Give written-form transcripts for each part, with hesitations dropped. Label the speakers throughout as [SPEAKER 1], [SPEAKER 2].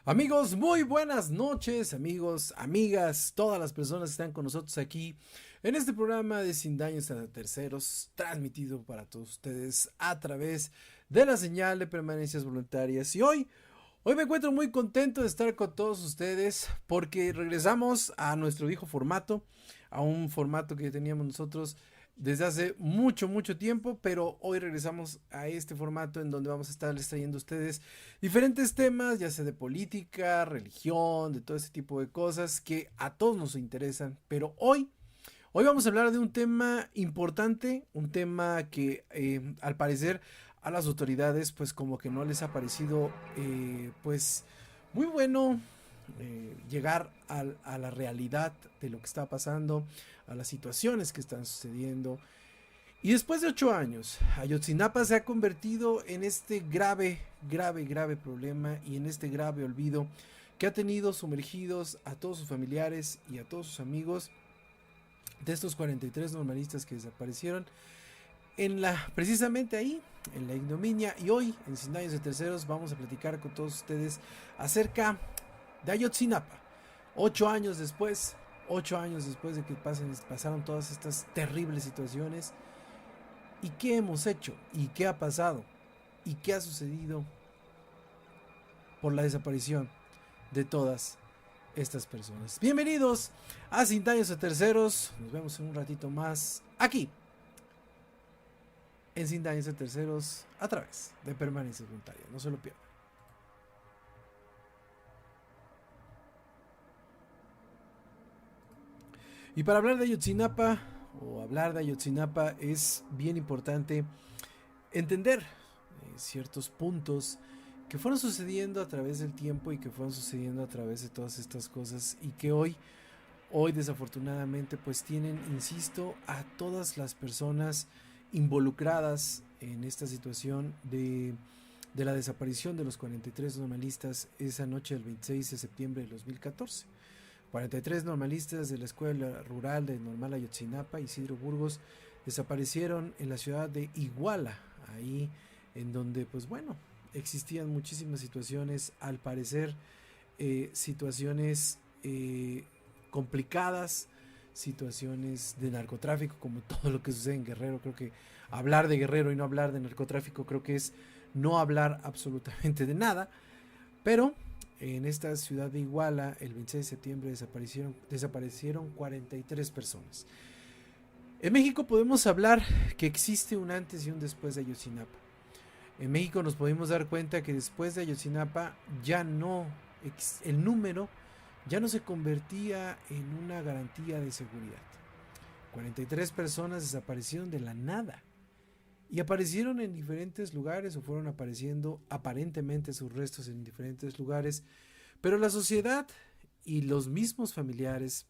[SPEAKER 1] Amigos, muy buenas noches, amigos, amigas, todas las personas que están con nosotros aquí en este programa de Sin Daños a Terceros, transmitido para todos ustedes a través de la señal de permanencias voluntarias. Y hoy me encuentro muy contento de estar con todos ustedes porque regresamos a nuestro viejo formato, a un formato que teníamos nosotros desde hace mucho tiempo, pero hoy regresamos a este formato en donde vamos a estarles trayendo a ustedes diferentes temas, ya sea de política, religión, de todo ese tipo de cosas que a todos nos interesan. Pero hoy vamos a hablar de un tema importante, un tema que al parecer a las autoridades pues como que no les ha parecido pues muy bueno llegar a la realidad de lo que está pasando, a las situaciones que están sucediendo. Y después de 8 años, Ayotzinapa se ha convertido en este grave problema y en este grave olvido que ha tenido sumergidos a todos sus familiares y a todos sus amigos de estos 43 normalistas que desaparecieron precisamente ahí, en la ignominia. Y hoy, en Sin Daños de Terceros, vamos a platicar con todos ustedes acerca de Ayotzinapa. 8 años después de que pasaron todas estas terribles situaciones. ¿Y qué hemos hecho? ¿Y qué ha pasado? ¿Y qué ha sucedido por la desaparición de todas estas personas? Bienvenidos a Sin Daños a Terceros. Nos vemos en un ratito más aquí en Sin Daños a Terceros a través de Permanencia Voluntaria. No se lo pierdan. Y para hablar de Ayotzinapa es bien importante entender ciertos puntos que fueron sucediendo a través del tiempo y que fueron sucediendo a través de todas estas cosas y que hoy desafortunadamente pues tienen, insisto, a todas las personas involucradas en esta situación de la desaparición de los 43 normalistas esa noche del 26 de septiembre de 2014. 43 normalistas de la Escuela Rural de Normal Ayotzinapa, Isidro Burgos, desaparecieron en la ciudad de Iguala, ahí en donde pues bueno, existían muchísimas situaciones, al parecer situaciones complicadas, situaciones de narcotráfico, como todo lo que sucede en Guerrero. Creo que hablar de Guerrero y no hablar de narcotráfico creo que es no hablar absolutamente de nada, pero en esta ciudad de Iguala, el 26 de septiembre desaparecieron 43 personas. En México podemos hablar que existe un antes y un después de Ayotzinapa. En México nos podemos dar cuenta que después de Ayotzinapa el número ya no se convertía en una garantía de seguridad. 43 personas desaparecieron de la nada y aparecieron en diferentes lugares o fueron apareciendo aparentemente sus restos en diferentes lugares, pero la sociedad y los mismos familiares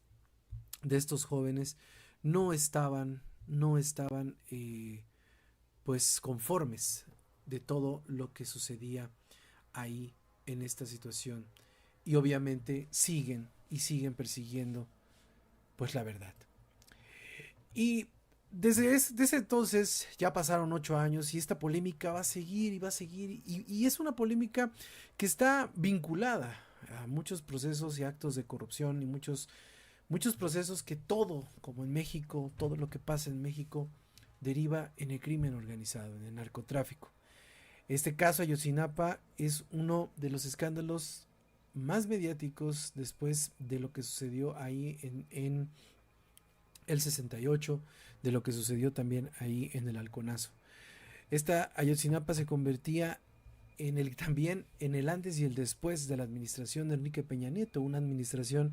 [SPEAKER 1] de estos jóvenes no estaban pues conformes de todo lo que sucedía ahí en esta situación, y obviamente siguen persiguiendo pues la verdad. Y desde entonces ya pasaron 8 años y esta polémica va a seguir y es una polémica que está vinculada a muchos procesos y actos de corrupción y muchos procesos que todo, como en México, todo lo que pasa en México deriva en el crimen organizado, en el narcotráfico. Este caso Ayotzinapa es uno de los escándalos más mediáticos después de lo que sucedió ahí en el 68, de lo que sucedió también ahí en el Halconazo. Esta Ayotzinapa se convertía también en el antes y el después de la administración de Enrique Peña Nieto, una administración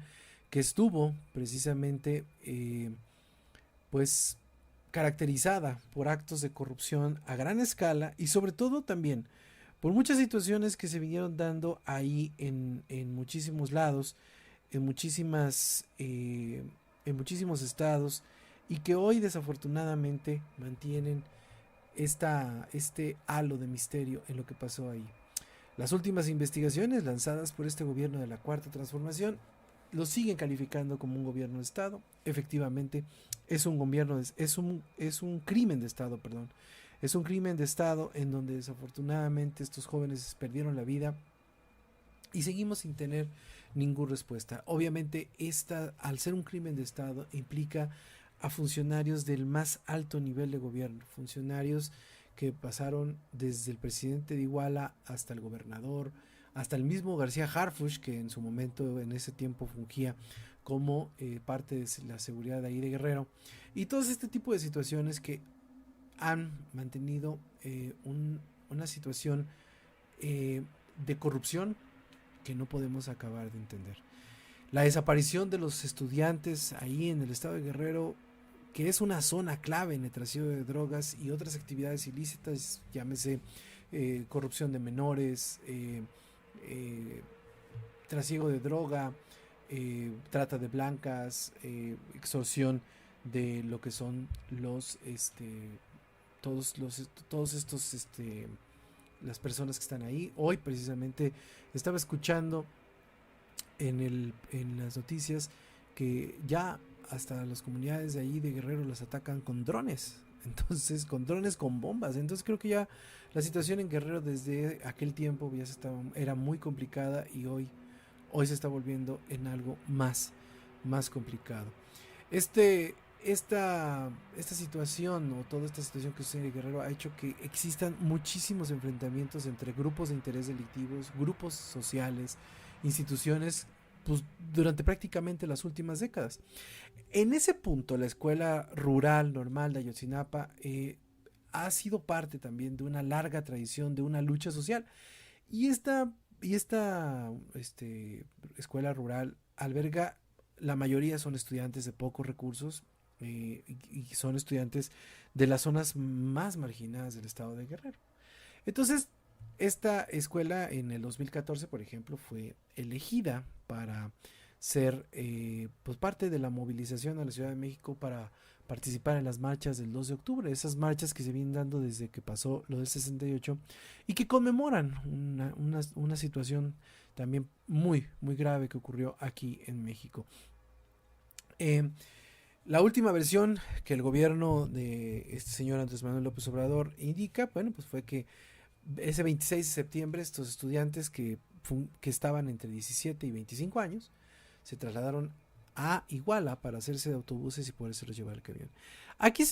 [SPEAKER 1] que estuvo precisamente pues caracterizada por actos de corrupción a gran escala y sobre todo también por muchas situaciones que se vinieron dando ahí en muchísimos lados, en en muchísimos estados, y que hoy desafortunadamente mantienen este halo de misterio en lo que pasó ahí. Las últimas investigaciones lanzadas por este gobierno de la Cuarta Transformación lo siguen calificando como un gobierno de Estado. Efectivamente, es un gobierno, es un crimen de Estado, perdón. Es un crimen de Estado en donde desafortunadamente estos jóvenes perdieron la vida y seguimos sin tener ninguna respuesta. Obviamente, al ser un crimen de Estado, implica a funcionarios del más alto nivel de gobierno, funcionarios que pasaron desde el presidente de Iguala hasta el gobernador, hasta el mismo García Harfuch, que en su momento, en ese tiempo, fungía como parte de la seguridad de ahí de Guerrero, y todo este tipo de situaciones que han mantenido una situación de corrupción que no podemos acabar de entender. La desaparición de los estudiantes ahí en el estado de Guerrero, que es una zona clave en el trasiego de drogas y otras actividades ilícitas, llámese corrupción de menores, trasiego de droga, trata de blancas, extorsión de lo que son todos estos las personas que están ahí. Hoy precisamente estaba escuchando en las noticias que ya hasta las comunidades de ahí de Guerrero las atacan con drones, entonces con drones con bombas. Entonces creo que ya la situación en Guerrero desde aquel tiempo ya era muy complicada, y hoy se está volviendo en algo más complicado. Esta situación, o toda esta situación que sucede en Guerrero, ha hecho que existan muchísimos enfrentamientos entre grupos de interés delictivos, grupos sociales, instituciones, pues durante prácticamente las últimas décadas. En ese punto, la escuela rural normal de Ayotzinapa ha sido parte también de una larga tradición de una lucha social, y esta escuela rural alberga, la mayoría son estudiantes de pocos recursos, y son estudiantes de las zonas más marginadas del estado de Guerrero. Entonces, esta escuela en el 2014, por ejemplo, fue elegida para ser pues parte de la movilización a la Ciudad de México para participar en las marchas del 2 de octubre, esas marchas que se vienen dando desde que pasó lo del 68 y que conmemoran una situación también muy grave que ocurrió aquí en México. La última versión que el gobierno de este señor Andrés Manuel López Obrador indica, bueno, pues fue que ese 26 de septiembre estos estudiantes que estaban entre 17 y 25 años se trasladaron a Iguala para hacerse de autobuses y poderse los llevar al camión. Aquí,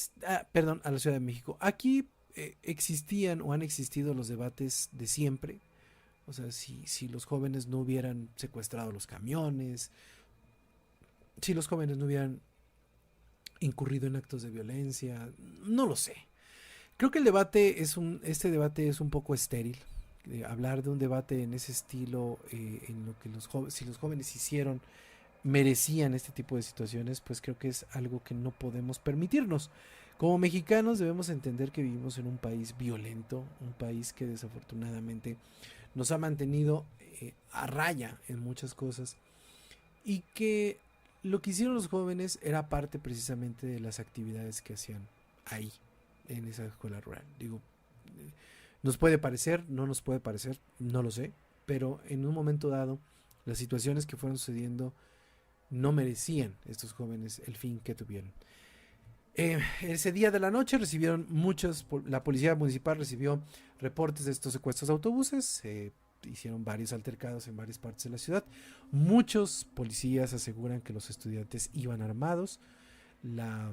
[SPEAKER 1] perdón, a la Ciudad de México. Aquí existían o han existido los debates de siempre. O sea, si los jóvenes no hubieran secuestrado los camiones, si los jóvenes no hubieran incurrido en actos de violencia, no lo sé. Creo que este debate es un poco estéril. Hablar de un debate en ese estilo, en lo que si los jóvenes hicieron, merecían este tipo de situaciones, pues creo que es algo que no podemos permitirnos. Como mexicanos debemos entender que vivimos en un país violento, un país que desafortunadamente nos ha mantenido a raya en muchas cosas, y que lo que hicieron los jóvenes era parte precisamente de las actividades que hacían ahí, en esa escuela rural. Digo, nos puede parecer, no nos puede parecer, no lo sé, pero en un momento dado, las situaciones que fueron sucediendo no merecían estos jóvenes el fin que tuvieron. Ese día de la noche la policía municipal recibió reportes de estos secuestros de autobuses. Hicieron varios altercados en varias partes de la ciudad. Muchos policías aseguran que los estudiantes iban armados. La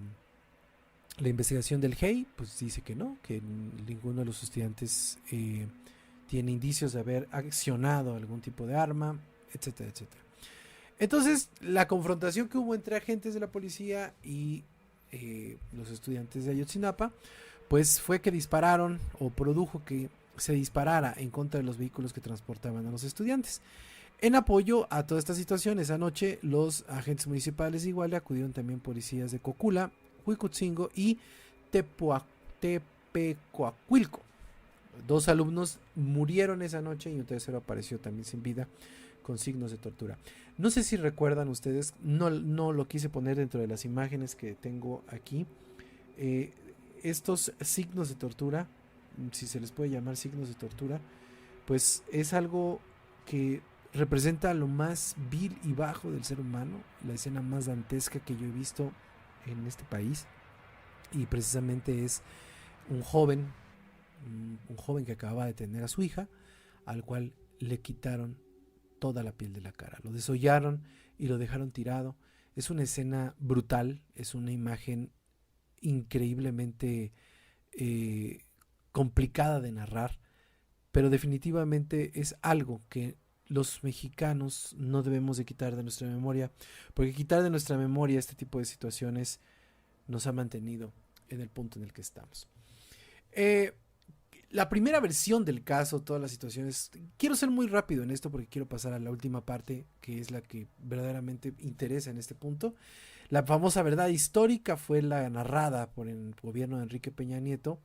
[SPEAKER 1] investigación del GEI pues dice que no, que ninguno de los estudiantes tiene indicios de haber accionado algún tipo de arma, etcétera, etcétera. Entonces, la confrontación que hubo entre agentes de la policía y los estudiantes de Ayotzinapa, pues fue que dispararon o produjo que se disparara en contra de los vehículos que transportaban a los estudiantes. En apoyo a toda esta situación, esa noche los agentes municipales de Iguala acudieron también policías de Cocula, Huicotzingo y Tepecoacuilco. 2 alumnos murieron esa noche y un tercero apareció también sin vida con signos de tortura. No sé si recuerdan ustedes, no lo quise poner dentro de las imágenes que tengo aquí. Estos signos de tortura, si se les puede llamar signos de tortura, pues es algo que representa lo más vil y bajo del ser humano, la escena más dantesca que yo he visto en este país, y precisamente es un joven que acababa de tener a su hija, al cual le quitaron toda la piel de la cara, lo desollaron y lo dejaron tirado. Es una escena brutal, es una imagen increíblemente complicada de narrar, pero definitivamente es algo que los mexicanos no debemos de quitar de nuestra memoria, porque quitar de nuestra memoria este tipo de situaciones nos ha mantenido en el punto en el que estamos. La primera versión del caso, todas las situaciones, quiero ser muy rápido en esto porque quiero pasar a la última parte, que es la que verdaderamente interesa en este punto. La famosa verdad histórica fue la narrada por el gobierno de Enrique Peña Nieto,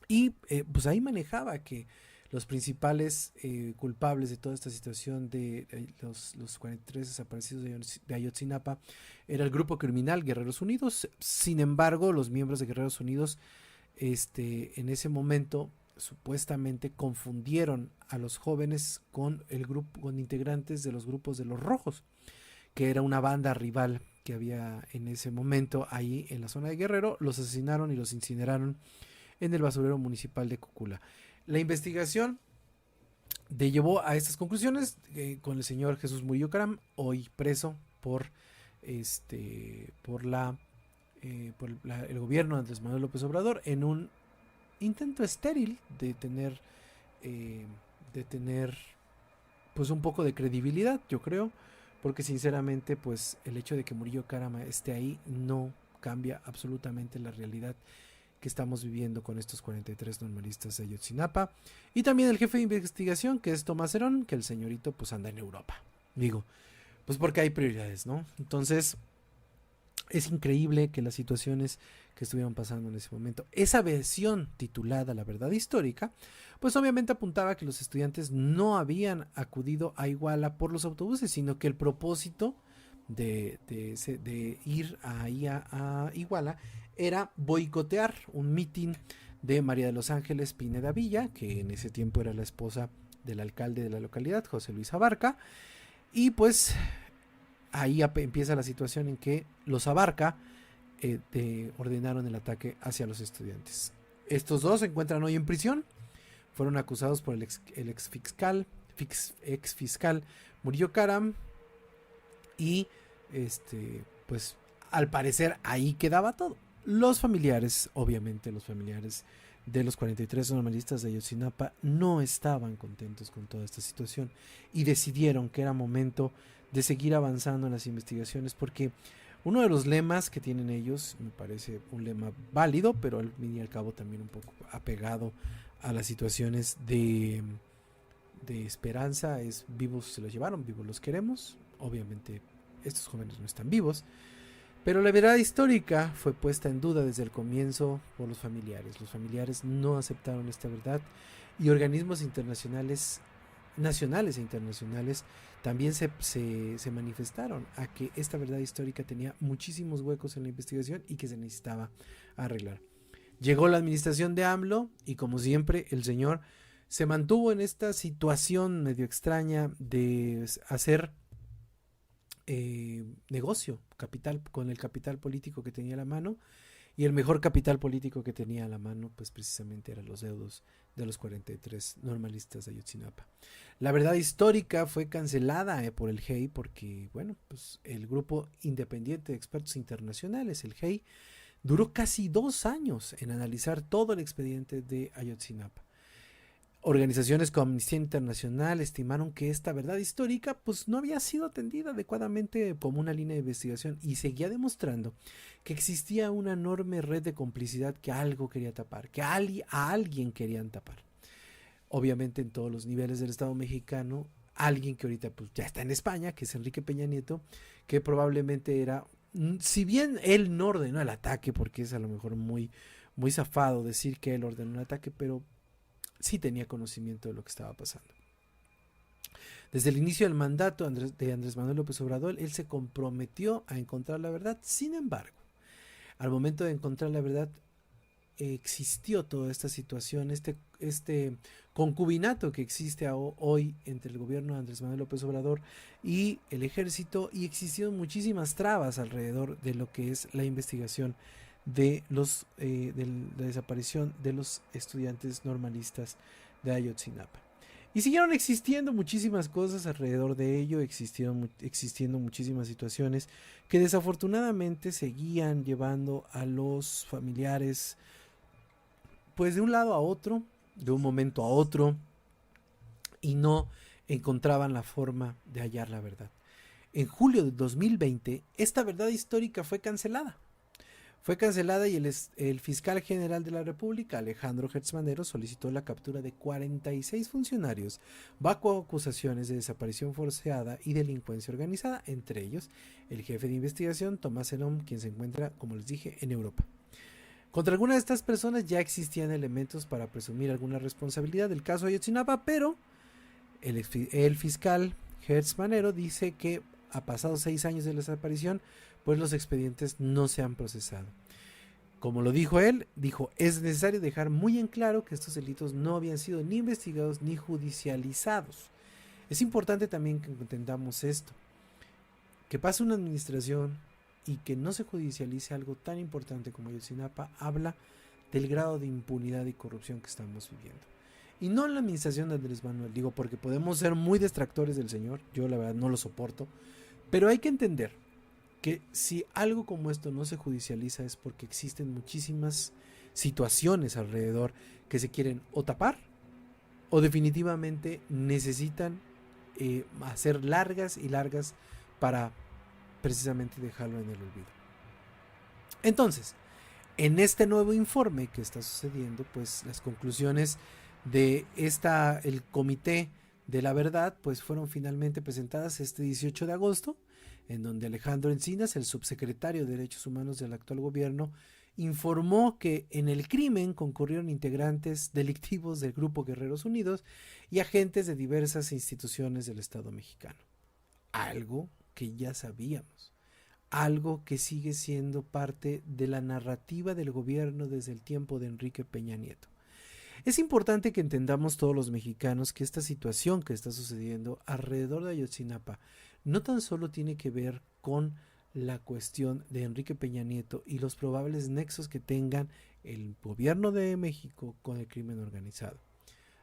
[SPEAKER 1] y pues ahí manejaba que los principales culpables de toda esta situación de los 43 desaparecidos de Ayotzinapa era el grupo criminal Guerreros Unidos. Sin embargo, los miembros de Guerreros Unidos en ese momento supuestamente confundieron a los jóvenes con integrantes de los grupos de los Rojos, que era una banda rival que había en ese momento ahí en la zona de Guerrero. Los asesinaron y los incineraron en el basurero municipal de Cocula. La investigación llevó a estas conclusiones con el señor Jesús Murillo Caram, hoy preso por el gobierno de Andrés Manuel López Obrador, en un intento estéril de tener pues un poco de credibilidad, yo creo, porque sinceramente pues el hecho de que Murillo Caram esté ahí no cambia absolutamente la realidad que estamos viviendo con estos 43 normalistas de Ayotzinapa. Y también el jefe de investigación, que es Tomás Herón, que el señorito pues anda en Europa. Digo, pues porque hay prioridades, ¿no? Entonces es increíble que las situaciones que estuvieron pasando en ese momento, esa versión titulada La Verdad Histórica, pues obviamente apuntaba que los estudiantes no habían acudido a Iguala por los autobuses, sino que el propósito de ir ahí a Iguala era boicotear un mitin de María de los Ángeles Pineda Villa, que en ese tiempo era la esposa del alcalde de la localidad, José Luis Abarca, y pues ahí empieza la situación en que los Abarca ordenaron el ataque hacia los estudiantes. Estos dos se encuentran hoy en prisión, fueron acusados por el ex fiscal Murillo Caram, y pues al parecer ahí quedaba todo. Los familiares, obviamente los familiares de los 43 normalistas de Ayotzinapa no estaban contentos con toda esta situación y decidieron que era momento de seguir avanzando en las investigaciones, porque uno de los lemas que tienen ellos me parece un lema válido, pero al fin y al cabo también un poco apegado a las situaciones de esperanza, es: vivos se los llevaron, vivos los queremos. Obviamente estos jóvenes no están vivos, pero la verdad histórica fue puesta en duda desde el comienzo por los familiares. Los familiares no aceptaron esta verdad, y organismos internacionales, nacionales e internacionales, también se manifestaron a que esta verdad histórica tenía muchísimos huecos en la investigación y que se necesitaba arreglar. Llegó la administración de AMLO y, como siempre, el señor se mantuvo en esta situación medio extraña de hacer negocio con el capital político que tenía a la mano, y el mejor capital político que tenía a la mano pues precisamente eran los deudos de los 43 normalistas de Ayotzinapa. La verdad histórica fue cancelada por el GEI porque, bueno, pues el grupo independiente de expertos internacionales, el GEI, duró casi 2 años en analizar todo el expediente de Ayotzinapa. Organizaciones como Amnistía Internacional estimaron que esta verdad histórica pues no había sido atendida adecuadamente como una línea de investigación y seguía demostrando que existía una enorme red de complicidad que algo quería tapar, que a alguien querían tapar. Obviamente en todos los niveles del Estado mexicano, alguien que ahorita pues ya está en España, que es Enrique Peña Nieto, que probablemente era, si bien él no ordenó el ataque, porque es a lo mejor muy zafado decir que él ordenó el ataque, pero sí tenía conocimiento de lo que estaba pasando. Desde el inicio del mandato de Andrés Manuel López Obrador, él se comprometió a encontrar la verdad. Sin embargo, al momento de encontrar la verdad, existió toda esta situación, este concubinato que existe hoy entre el gobierno de Andrés Manuel López Obrador y el ejército, y existieron muchísimas trabas alrededor de lo que es la investigación de la desaparición de los estudiantes normalistas de Ayotzinapa. Y siguieron existiendo muchísimas cosas alrededor de ello, existiendo muchísimas situaciones que desafortunadamente seguían llevando a los familiares pues de un lado a otro, de un momento a otro, y no encontraban la forma de hallar la verdad. En julio de 2020, esta verdad histórica fue cancelada. Fue cancelada y el fiscal general de la República, Alejandro Gertz Manero, solicitó la captura de 46 funcionarios bajo acusaciones de desaparición forzada y delincuencia organizada, entre ellos el jefe de investigación, Tomás Herón, quien se encuentra, como les dije, en Europa. Contra algunas de estas personas ya existían elementos para presumir alguna responsabilidad del caso Ayotzinapa, pero el fiscal Gertz Manero dice que a pasados 6 años de la desaparición, pues los expedientes no se han procesado. Como lo dijo él, dijo, es necesario dejar muy en claro que estos delitos no habían sido ni investigados ni judicializados. Es importante también que entendamos esto, que pase una administración y que no se judicialice algo tan importante como Ayotzinapa, habla del grado de impunidad y corrupción que estamos viviendo. Y no en la administración de Andrés Manuel, digo, porque podemos ser muy detractores del señor, yo la verdad no lo soporto, pero hay que entender que si algo como esto no se judicializa es porque existen muchísimas situaciones alrededor que se quieren o tapar o definitivamente necesitan hacer largas y largas para precisamente dejarlo en el olvido. Entonces, en este nuevo informe que está sucediendo, pues las conclusiones de el comité de la verdad pues fueron finalmente presentadas este 18 de agosto, en donde Alejandro Encinas, el subsecretario de Derechos Humanos del actual gobierno, informó que en el crimen concurrieron integrantes delictivos del Grupo Guerreros Unidos y agentes de diversas instituciones del Estado mexicano. Algo que ya sabíamos, algo que sigue siendo parte de la narrativa del gobierno desde el tiempo de Enrique Peña Nieto. Es importante que entendamos todos los mexicanos que esta situación que está sucediendo alrededor de Ayotzinapa no tan solo tiene que ver con la cuestión de Enrique Peña Nieto y los probables nexos que tengan el gobierno de México con el crimen organizado.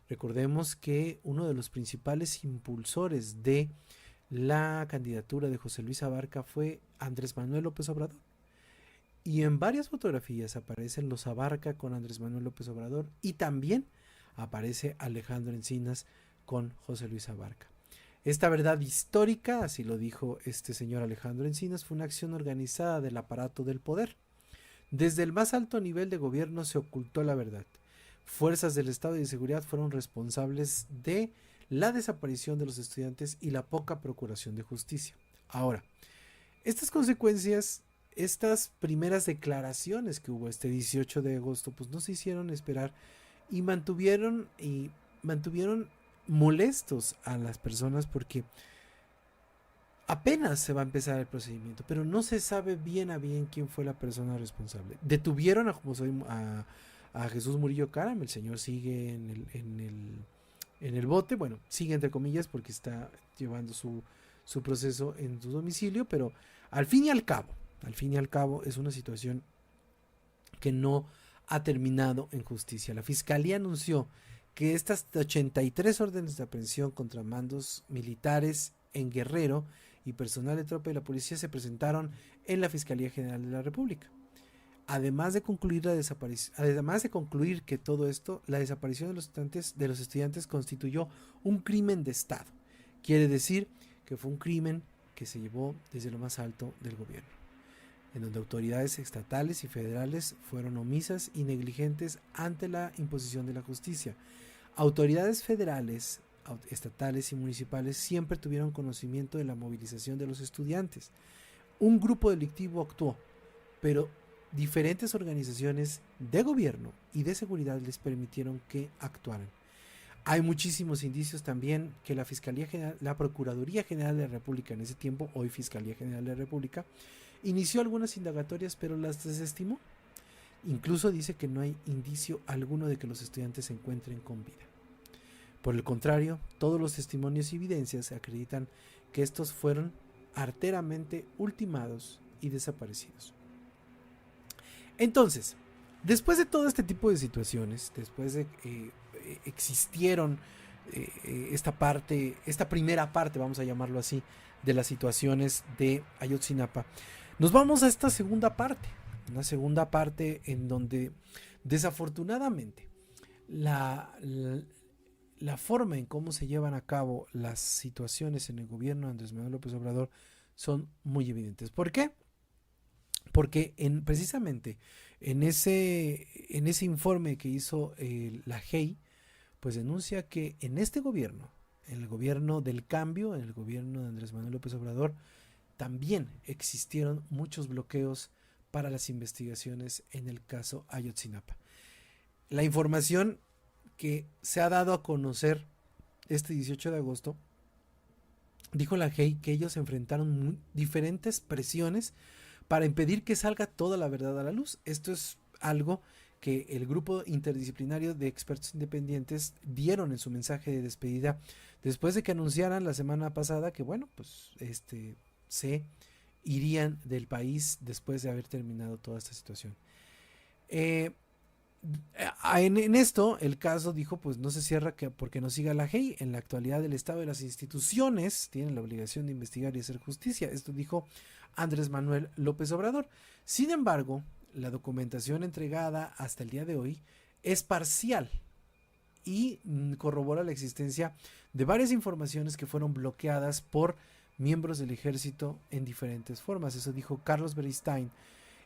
[SPEAKER 1] Recordemos que uno de los principales impulsores de la candidatura de José Luis Abarca fue Andrés Manuel López Obrador. Y en varias fotografías aparecen los Abarca con Andrés Manuel López Obrador y también aparece Alejandro Encinas con José Luis Abarca. Esta verdad histórica, así lo dijo este señor Alejandro Encinas, fue una acción organizada del aparato del poder. Desde el más alto nivel de gobierno se ocultó la verdad. Fuerzas del Estado y de Seguridad fueron responsables de la desaparición de los estudiantes y la poca procuración de justicia. Ahora, estas consecuencias, estas primeras declaraciones que hubo este 18 de agosto, pues no se hicieron esperar y mantuvieron molestos a las personas porque apenas se va a empezar el procedimiento, pero no se sabe bien a bien quién fue la persona responsable. Detuvieron a Jesús Murillo Caram, el señor sigue en el bote, bueno, sigue entre comillas porque está llevando su proceso en su domicilio, pero al fin y al cabo es una situación que no ha terminado en justicia. La fiscalía anunció que estas 83 órdenes de aprehensión contra mandos militares en Guerrero y personal de tropa de la policía se presentaron en la Fiscalía General de la República. además de concluir que todo esto, la desaparición de los estudiantes constituyó un crimen de Estado. Quiere decir que fue un crimen que se llevó desde lo más alto del gobierno, en donde autoridades estatales y federales fueron omisas y negligentes ante la imposición de la justicia. Autoridades federales, estatales y municipales siempre tuvieron conocimiento de la movilización de los estudiantes. Un grupo delictivo actuó, pero diferentes organizaciones de gobierno y de seguridad les permitieron que actuaran. Hay muchísimos indicios también que la Procuraduría General de la República en ese tiempo, hoy Fiscalía General de la República, inició algunas indagatorias pero las desestimó. Incluso dice que no hay indicio alguno de que los estudiantes se encuentren con vida. Por el contrario, todos los testimonios y evidencias acreditan que estos fueron arteramente ultimados y desaparecidos. Entonces, después de todo este tipo de situaciones, después de existieron esta primera parte, vamos a llamarlo así, de las situaciones de Ayotzinapa, nos vamos a esta segunda parte, una segunda parte en donde desafortunadamente la forma en cómo se llevan a cabo las situaciones en el gobierno de Andrés Manuel López Obrador son muy evidentes. ¿Por qué? Porque precisamente en ese informe que hizo la GEI, pues denuncia que en este gobierno, en el gobierno del cambio, en el gobierno de Andrés Manuel López Obrador, también existieron muchos bloqueos para las investigaciones en el caso Ayotzinapa. La información que se ha dado a conocer este 18 de agosto, dijo la GEI que ellos enfrentaron diferentes presiones para impedir que salga toda la verdad a la luz. Esto es algo que el grupo interdisciplinario de expertos independientes dieron en su mensaje de despedida después de que anunciaran la semana pasada que bueno, pues se irían del país después de haber terminado toda esta situación. En esto el caso dijo pues no se cierra porque no siga la GEI. En la actualidad el Estado y las instituciones tienen la obligación de investigar y hacer justicia. Esto dijo Andrés Manuel López Obrador. Sin embargo, la documentación entregada hasta el día de hoy es parcial y corrobora la existencia de varias informaciones que fueron bloqueadas por miembros del ejército en diferentes formas. Eso dijo Carlos Beristain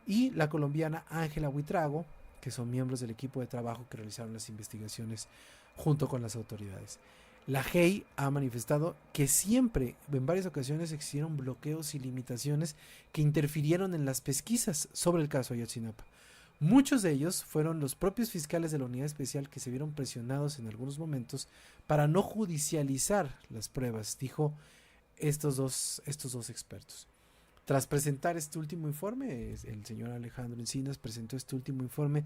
[SPEAKER 1] y la colombiana Ángela Buitrago, que son miembros del equipo de trabajo que realizaron las investigaciones junto con las autoridades. La GEI ha manifestado que siempre, en varias ocasiones, existieron bloqueos y limitaciones que interfirieron en las pesquisas sobre el caso Ayotzinapa. Muchos de ellos fueron los propios fiscales de la unidad especial que se vieron presionados en algunos momentos para no judicializar las pruebas, dijo estos dos expertos. Tras presentar este último informe, el señor Alejandro Encinas presentó este último informe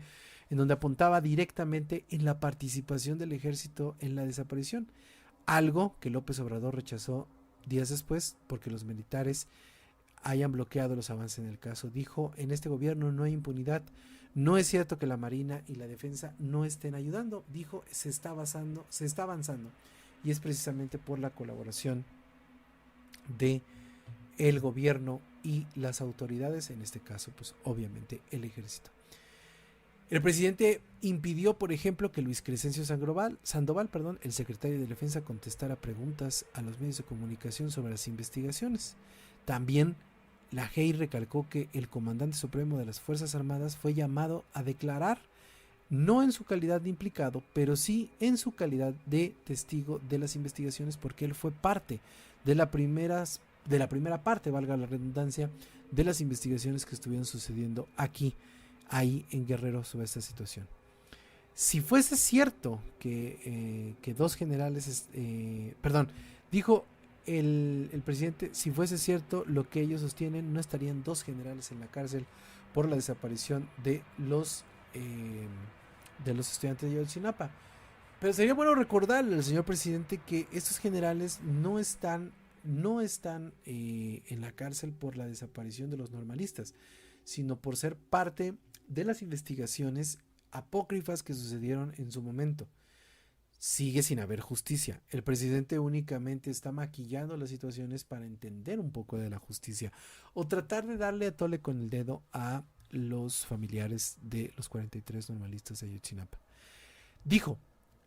[SPEAKER 1] en donde apuntaba directamente en la participación del ejército en la desaparición, algo que López Obrador rechazó días después porque los militares hayan bloqueado los avances en el caso. Dijo, en este gobierno no hay impunidad, no es cierto que la Marina y la Defensa no estén ayudando, dijo, se está avanzando y es precisamente por la colaboración de el gobierno y las autoridades, en este caso pues obviamente el ejército. El presidente impidió, por ejemplo, que Luis Crescencio Sandoval, el secretario de Defensa, contestara preguntas a los medios de comunicación sobre las investigaciones. También la GEI recalcó que el comandante supremo de las Fuerzas Armadas fue llamado a declarar, no en su calidad de implicado, pero sí en su calidad de testigo de las investigaciones, porque él fue parte de la primera parte, valga la redundancia, de las investigaciones que estuvieron sucediendo ahí en Guerrero sobre esta situación. Si fuese cierto que dos generales, dijo el presidente, si fuese cierto lo que ellos sostienen, no estarían dos generales en la cárcel por la desaparición de los estudiantes de Ayotzinapa. Pero sería bueno recordarle al señor presidente que estos generales no están en la cárcel por la desaparición de los normalistas, sino por ser parte de las investigaciones apócrifas que sucedieron en su momento. Sigue sin haber justicia. El presidente únicamente está maquillando las situaciones para entender un poco de la justicia o tratar de darle a tole con el dedo a los familiares de los 43 normalistas de Ayotzinapa. Dijo: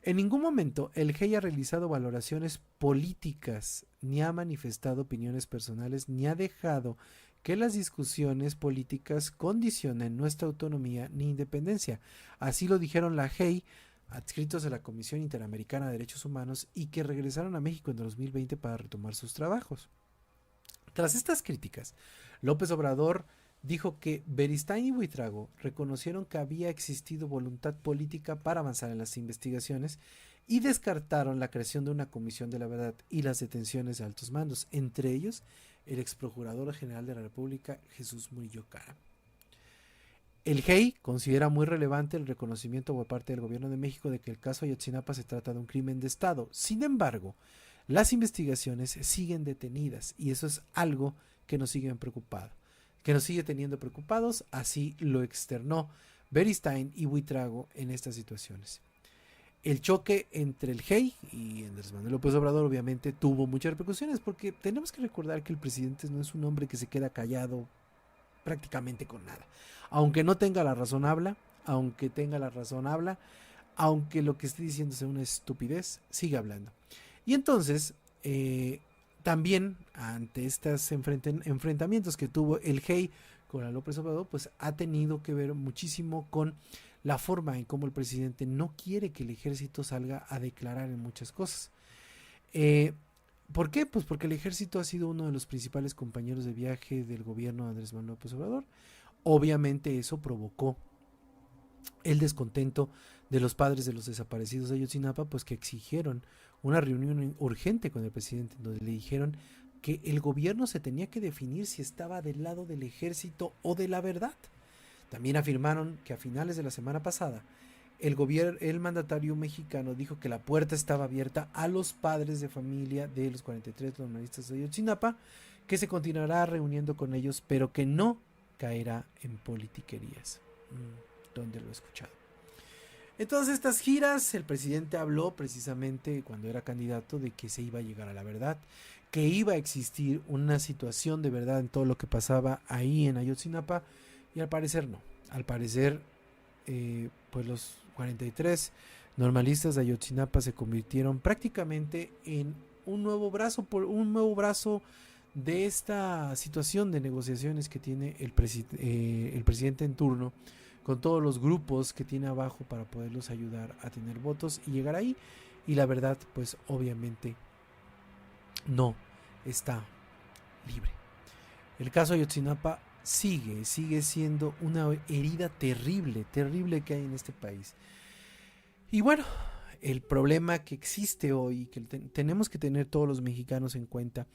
[SPEAKER 1] en ningún momento el GEI ha realizado valoraciones políticas, ni ha manifestado opiniones personales, ni ha dejado que las discusiones políticas condicionen nuestra autonomía ni independencia. Así lo dijeron la GEI, adscritos a la Comisión Interamericana de Derechos Humanos, y que regresaron a México en 2020 para retomar sus trabajos. Tras estas críticas, López Obrador dijo que Beristain y Buitrago reconocieron que había existido voluntad política para avanzar en las investigaciones y descartaron la creación de una comisión de la verdad y las detenciones de altos mandos, entre ellos el ex procurador general de la República, Jesús Murillo Caram. El GEI considera muy relevante el reconocimiento por parte del gobierno de México de que el caso Ayotzinapa se trata de un crimen de Estado. Sin embargo, las investigaciones siguen detenidas y eso es algo que nos sigue teniendo preocupados. Así lo externó Beristain y Buitrago en estas situaciones. El choque entre el GEI y Andrés Manuel López Obrador obviamente tuvo muchas repercusiones, porque tenemos que recordar que el presidente no es un hombre que se queda callado prácticamente con nada. Aunque no tenga la razón, habla. Aunque tenga la razón, habla. Aunque lo que esté diciendo sea una estupidez, sigue hablando. Y entonces, también ante estos enfrentamientos que tuvo el GEI con el López Obrador, pues ha tenido que ver muchísimo con la forma en cómo el presidente no quiere que el ejército salga a declarar en muchas cosas. ¿Por qué? Pues porque el ejército ha sido uno de los principales compañeros de viaje del gobierno de Andrés Manuel López Obrador. Obviamente eso provocó el descontento de los padres de los desaparecidos de Ayotzinapa, pues que exigieron una reunión urgente con el presidente, donde le dijeron que el gobierno se tenía que definir si estaba del lado del ejército o de la verdad. También afirmaron que a finales de la semana pasada el mandatario mexicano dijo que la puerta estaba abierta a los padres de familia de los 43 normalistas de Ayotzinapa, que se continuará reuniendo con ellos, pero que no caerá en politiquerías. ¿Dónde lo he escuchado? En todas estas giras, el presidente habló precisamente cuando era candidato de que se iba a llegar a la verdad, que iba a existir una situación de verdad en todo lo que pasaba ahí en Ayotzinapa, y al parecer no. Al parecer, pues los 43 normalistas de Ayotzinapa se convirtieron prácticamente en un nuevo brazo de esta situación de negociaciones que tiene el presidente en turno, con todos los grupos que tiene abajo para poderlos ayudar a tener votos y llegar ahí. Y la verdad, pues obviamente no está libre. El caso Ayotzinapa sigue siendo una herida terrible que hay en este país. Y bueno, el problema que existe hoy, que tenemos que tener todos los mexicanos en cuenta,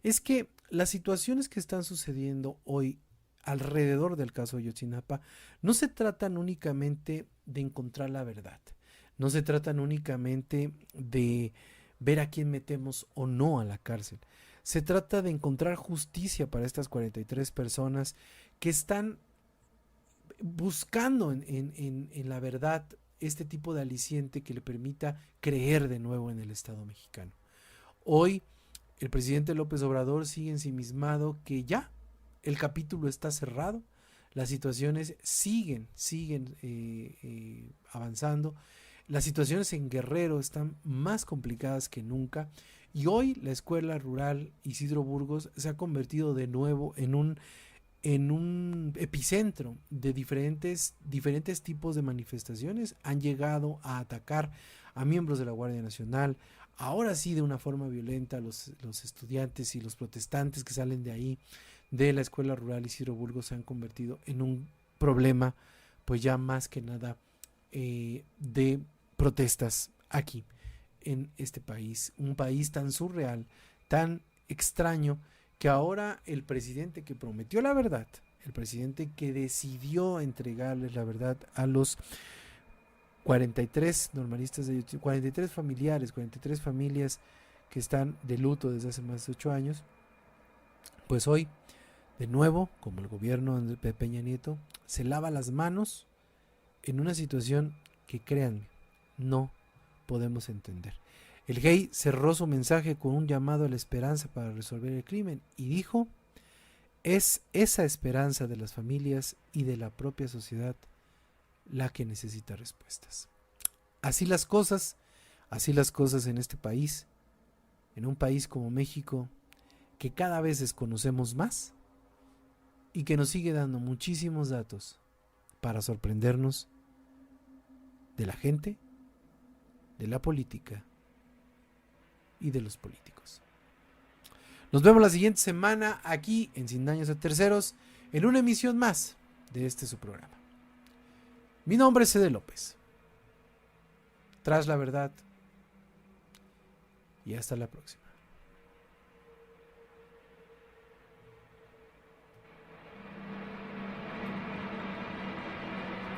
[SPEAKER 1] es que las situaciones que están sucediendo hoy alrededor del caso Ayotzinapa no se tratan únicamente de encontrar la verdad, no se tratan únicamente de ver a quién metemos o no a la cárcel. Se trata de encontrar justicia para estas 43 personas que están buscando en la verdad este tipo de aliciente que le permita creer de nuevo en el Estado mexicano. Hoy el presidente López Obrador sigue ensimismado que ya el capítulo está cerrado, las situaciones siguen avanzando, las situaciones en Guerrero están más complicadas que nunca, y hoy la escuela rural Isidro Burgos se ha convertido de nuevo en un epicentro de diferentes tipos de manifestaciones. Han llegado a atacar a miembros de la Guardia Nacional, ahora sí de una forma violenta, los estudiantes y los protestantes que salen de ahí, de la escuela rural Isidro Burgos, se han convertido en un problema, pues ya más que nada de protestas aquí en este país, un país tan surreal, tan extraño, que ahora el presidente que prometió la verdad, el presidente que decidió entregarles la verdad a los 43 normalistas de 43 familiares, 43 familias que están de luto desde hace más de 8 años, pues hoy, de nuevo, como el gobierno de Peña Nieto, se lava las manos en una situación que, créanme, no podemos entender. El GEI cerró su mensaje con un llamado a la esperanza para resolver el crimen y dijo: es esa esperanza de las familias y de la propia sociedad la que necesita respuestas. Así las cosas en este país, en un país como México, que cada vez desconocemos más y que nos sigue dando muchísimos datos para sorprendernos de la gente, de la política y de los políticos. Nos vemos la siguiente semana aquí en Sin Daños a Terceros en una emisión más de este su programa. Mi nombre es Cede López. Tras la verdad y hasta la próxima.